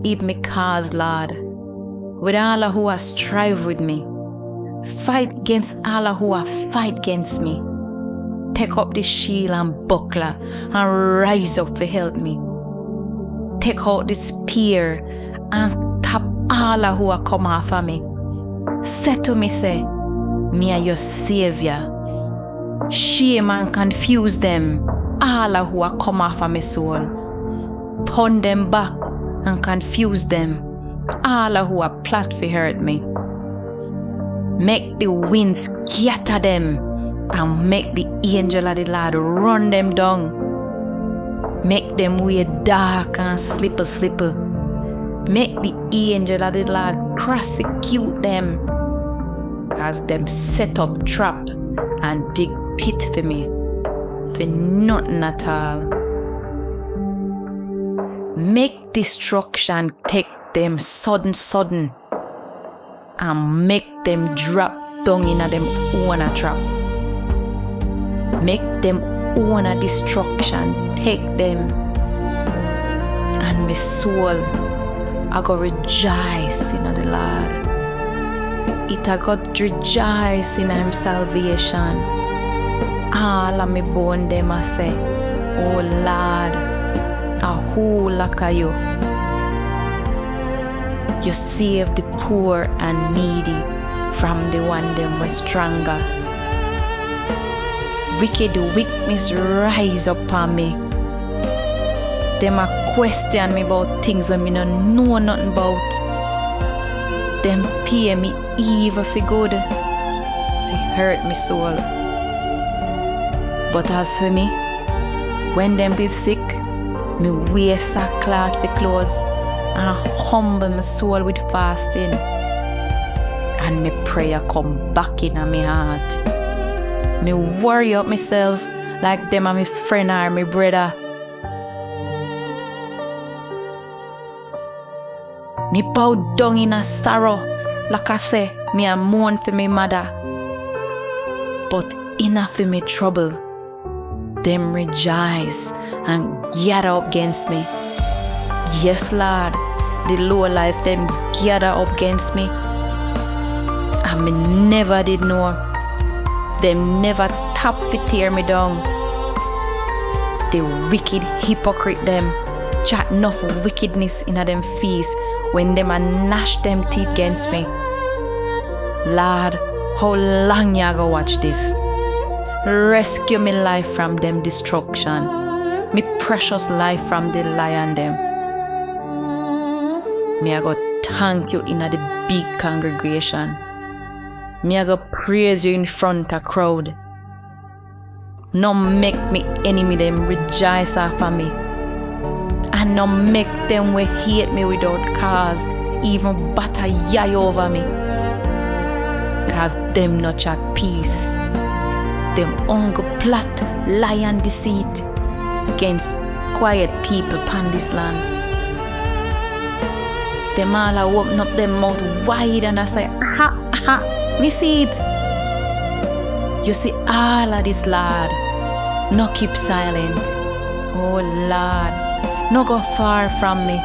keep me cause, Lord. With all who are strive with me. Fight against all who are fight against me. Take up the shield and buckler and rise up to help me. Take out the spear and tap all who are come after me. Say to me, say, me are your savior. Shame and confuse them, all who are come after my soul. Turn them back and confuse them, all who are plot to hurt me. Make the wind scatter them and make the angel of the Lord run them down. Make them way dark and slippery. Make the angel of the Lord prosecute them, cause them set up trap and dig pit for me, for nothing at all. Make destruction take them sudden, and make them drop down in them own a trap. Make them own a destruction take them, and my soul I go rejoice in the Lord. It I got rejoice in Him salvation. All of me bone them I say, oh Lord, a who like you. You save the poor and needy from the one them was stronger. Wicked weakness rise upon me. Them a question me about things when me no know nothing about. Them pay me evil for good. They hurt me soul. But as for me, when them be sick, me wear sackcloth for clothes and humble my soul with fasting. And me prayer come back in my heart. Me worry up myself like them are my friend or my brother. Me bow down in a sorrow, like I say, me a mourn for me mother. But enough for me trouble, them rejoice and gather up against me. Yes, Lord, the low life them gather up against me. And me never did know. Them never tap to tear me down. The wicked hypocrite them chat enough wickedness in a them feast when them a gnash them teeth against me. Lord, how long you go watch this? Rescue me life from them destruction. Me precious life from the lion them. Me I go thank you in a the big congregation. Me I go praise you in front of crowd. No make me enemy them rejoice after me. And no make them we hate me without cause even batter yay over me. Cause them not chat peace. Them hunger plot, lie and deceit against quiet people upon this land. Them all are open up them mouth wide and I say, ha, ha, me see it. You see all of this, Lord. No keep silent. Oh, Lord, no go far from me.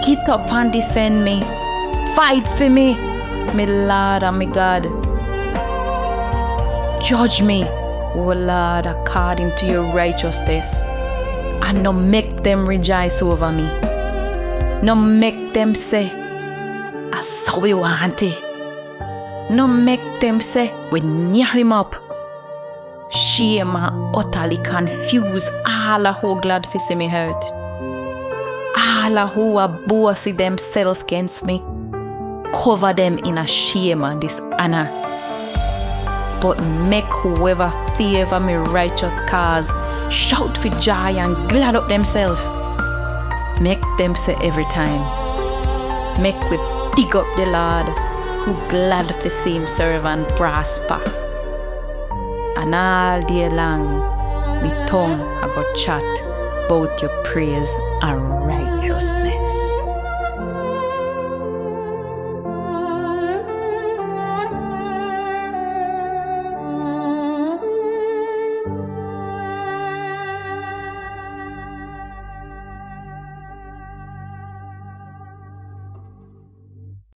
Get up and defend me. Fight for me, my Lord and my God. Judge me, oh Lord, according to your righteousness. And no make them rejoice over me. No make them say, I saw we want it. No make them say, we near him up. Shame and utterly confuse all who glad to see me hurt. All who are bossy themselves against me. Cover them in a shame and dishonor. But make whoever favor me righteous cause shout for joy and glad up themselves. Make them say every time, make we dig up the Lord who glad to see him serve and prosper. And all day long, me tongue I go chat about your praise and right.